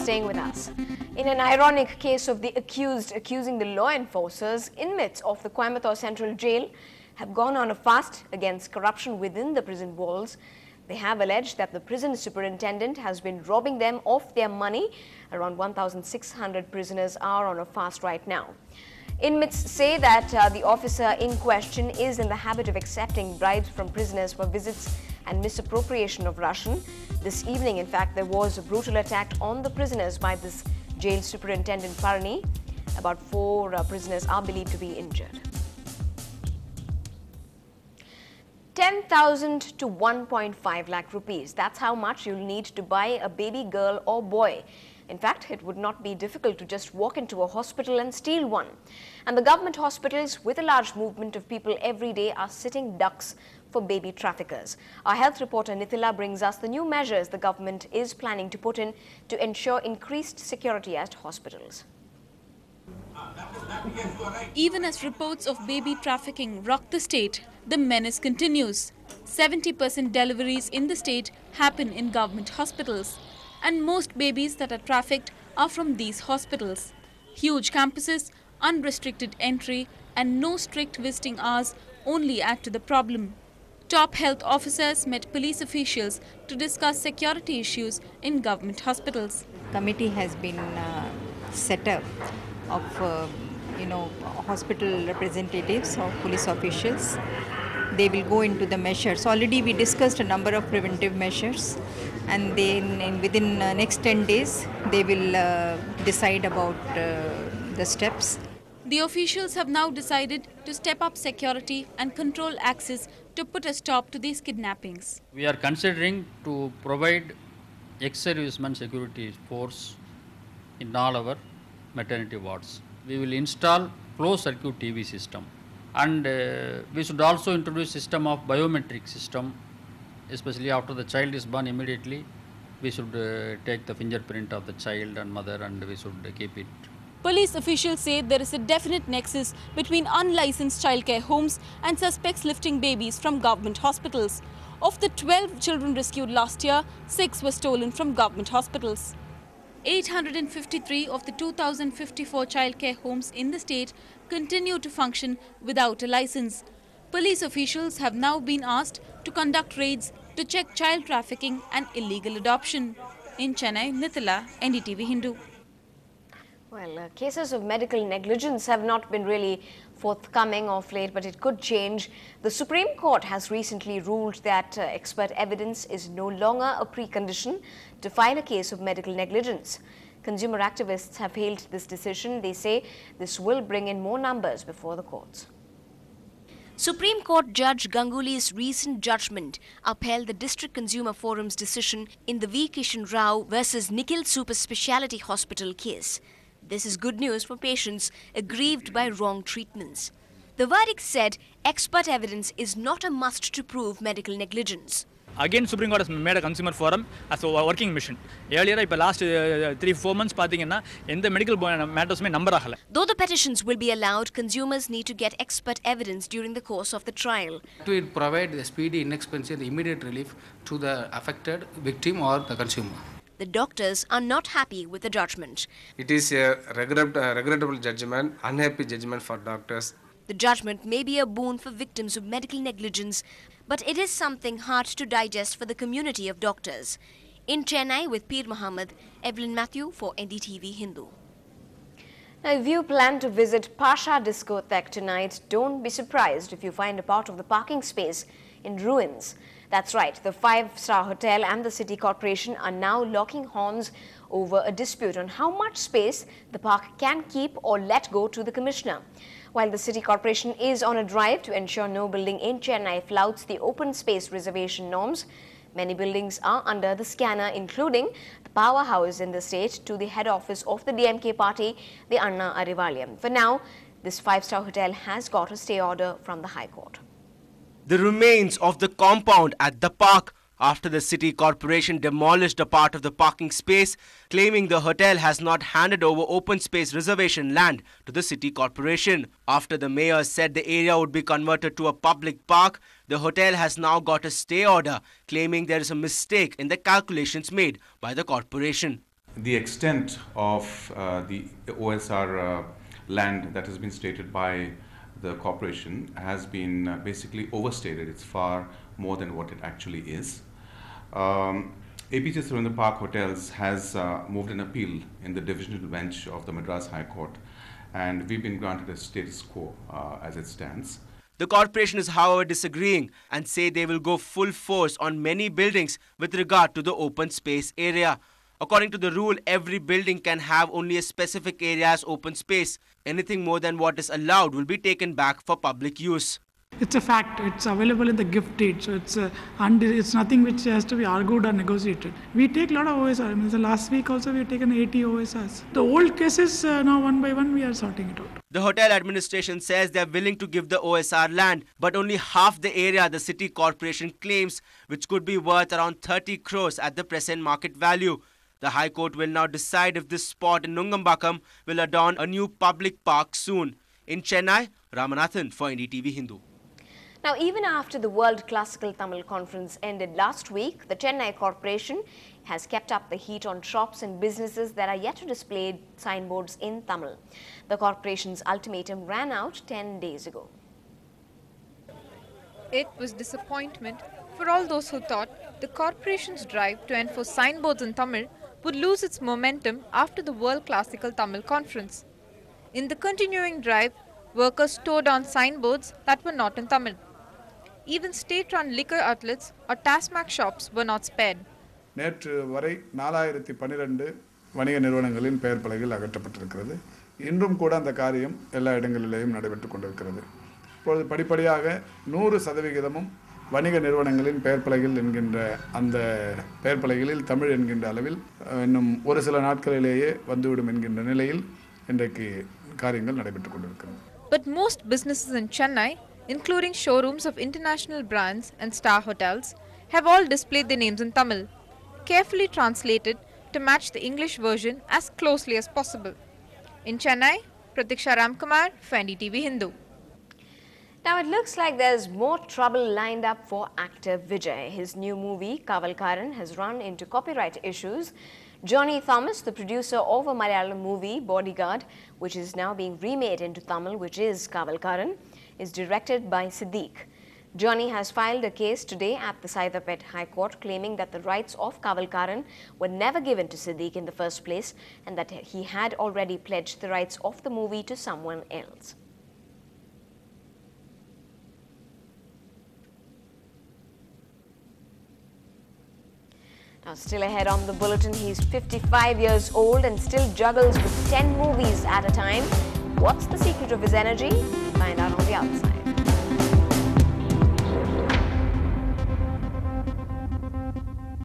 staying with us. In an ironic case of the accused accusing the law enforcers, inmates of the Coimbatore Central Jail have gone on a fast against corruption within the prison walls. They have alleged that the prison superintendent has been robbing them of their money. Around 1,600 prisoners are on a fast right now. Inmates say that the officer in question is in the habit of accepting bribes from prisoners for visits and misappropriation of ration. This evening, in fact, there was a brutal attack on the prisoners by this jail superintendent Parani. About 4 prisoners are believed to be injured. 10,000 to 1.5 lakh rupees. That's how much you'll need to buy a baby girl or boy. In fact, it would not be difficult to just walk into a hospital and steal one. And the government hospitals, with a large movement of people every day, are sitting ducks for baby traffickers. Our health reporter Nithila brings us the new measures the government is planning to put in to ensure increased security at hospitals. Even as reports of baby trafficking rock the state, the menace continues. 70% deliveries in the state happen in government hospitals, and most babies that are trafficked are from these hospitals. Huge campuses, unrestricted entry, and no strict visiting hours only add to the problem. Top health officers met police officials to discuss security issues in government hospitals. Committee has been set up of hospital representatives or police officials. They will go into the measures. Already we discussed a number of preventive measures, and then within next 10 days they will decide about the steps. The officials have now decided to step up security and control access to put a stop to these kidnappings. We are considering to provide ex-servicemen security force in all our maternity wards. We will install closed-circuit TV system, and we should also introduce system of biometric system, especially after the child is born. Immediately we should take the fingerprint of the child and mother, and we should keep it. Police officials say there is a definite nexus between unlicensed childcare homes and suspects lifting babies from government hospitals. Of the 12 children rescued last year, 6 were stolen from government hospitals. 853 of the 2,054 childcare homes in the state continue to function without a license. Police officials have now been asked to conduct raids to check child trafficking and illegal adoption. In Chennai, Nithila, NDTV Hindu. Well, cases of medical negligence have not been really forthcoming of late, but it could change. The Supreme Court has recently ruled that expert evidence is no longer a precondition to file a case of medical negligence. Consumer activists have hailed this decision. They say this will bring in more numbers before the courts. Supreme Court Judge Ganguly's recent judgment upheld the District Consumer Forum's decision in the V. Kishan Rao versus Nikhil Super Speciality Hospital case. This is good news for patients aggrieved by wrong treatments. The verdict said expert evidence is not a must to prove medical negligence. Again, Supreme Court has made a consumer forum as a working mission. Earlier, in the last 3-4 months, in the medical matters number. Though the petitions will be allowed, consumers need to get expert evidence during the course of the trial. To provide the speedy, inexpensive, immediate relief to the affected victim or the consumer. The doctors are not happy with the judgment. It is a regrettable judgment, unhappy judgment for doctors. The judgment may be a boon for victims of medical negligence, but it is something hard to digest for the community of doctors. In Chennai with Peer Muhammad, Evelyn Matthew for NDTV Hindu. Now, if you plan to visit Pasha Discotheque tonight, don't be surprised if you find a part of the parking space in ruins. That's right, the 5-star hotel and the City Corporation are now locking horns over a dispute on how much space the park can keep or let go to the commissioner. While the City Corporation is on a drive to ensure no building in Chennai flouts the open space reservation norms, many buildings are under the scanner, including the powerhouse in the state to the head office of the DMK party, the Anna Arivalyam. For now, this 5-star hotel has got a stay order from the High Court. The remains of the compound at the park after the City Corporation demolished a part of the parking space, claiming the hotel has not handed over open space reservation land to the City Corporation. After the mayor said the area would be converted to a public park, the hotel has now got a stay order, claiming there is a mistake in the calculations made by the corporation. the extent of the OSR land that has been stated by the corporation has been basically overstated. It's far more than what it actually is. APJ Surendra Park Hotels has moved an appeal in the divisional bench of the Madras High Court, and we've been granted a status quo as it stands. The corporation is, however, disagreeing and say they will go full force on many buildings with regard to the open space area. According to the rule, every building can have only a specific area as open space. Anything more than what is allowed will be taken back for public use. It's a fact. It's available in the gift deed, so it's nothing which has to be argued or negotiated. We take a lot of OSR. I mean, the last week also we have taken 80 OSRs. The old cases now one by one we are sorting it out. The hotel administration says they are willing to give the OSR land, but only half the area the city corporation claims, which could be worth around 30 crores at the present market value. The High Court will now decide if this spot in Nungambakam will adorn a new public park soon. In Chennai, Ramanathan for NDTV Hindu. Now, even after the World Classical Tamil Conference ended last week, the Chennai Corporation has kept up the heat on shops and businesses that are yet to display signboards in Tamil. The corporation's ultimatum ran out 10 days ago. It was disappointment for all those who thought the corporation's drive to enforce signboards in Tamil would lose its momentum after the World Classical Tamil Conference. In the continuing drive, workers tore down signboards that were not in Tamil. Even state-run liquor outlets or Tasmac shops were not spared. நேற்று வரை 4012 வணிக நிறுவனங்களின் பெயர் பலகைகள் அகற்றப்பட்டிருக்கிறது. இன்றும் கூட அந்த காரியம் எல்லா இடங்களிலேயும் நடைபெற்றுக் கொண்டிருக்கிறது. இப்பொழுது படிப்படியாக 100% வணிக நிறுவனங்களின் பெயர் பலகைகள் என்கின்ற அந்த பெயர் பலகைகளில் தமிழ் என்கின்ற அளவில் இன்னும் ஒரு சில நாட்களிலேயே வந்துவிடும் என்கின்ற நிலையில் இன்றைக்கு காரியங்கள் நடைபெற்றுக் கொண்டிருக்கிறது. But most businesses in Chennai, including showrooms of international brands and star hotels, have all displayed their names in Tamil, carefully translated to match the English version as closely as possible. In Chennai, Pratiksha Ramkumar for NDTV Hindu. Now, it looks like there's more trouble lined up for actor Vijay. His new movie, Kavalkaran, has run into copyright issues. Johnny Thomas, the producer of a Malayalam movie, Bodyguard, which is now being remade into Tamil, which is Kavalkaran, is directed by Siddiq. Johnny has filed a case today at the Saidapet High Court claiming that the rights of Kavalkaran were never given to Siddiq in the first place and that he had already pledged the rights of the movie to someone else. Now, still ahead on the bulletin, he's 55 years old and still juggles with 10 movies at a time. What's the secret of his energy? Find out on the outside.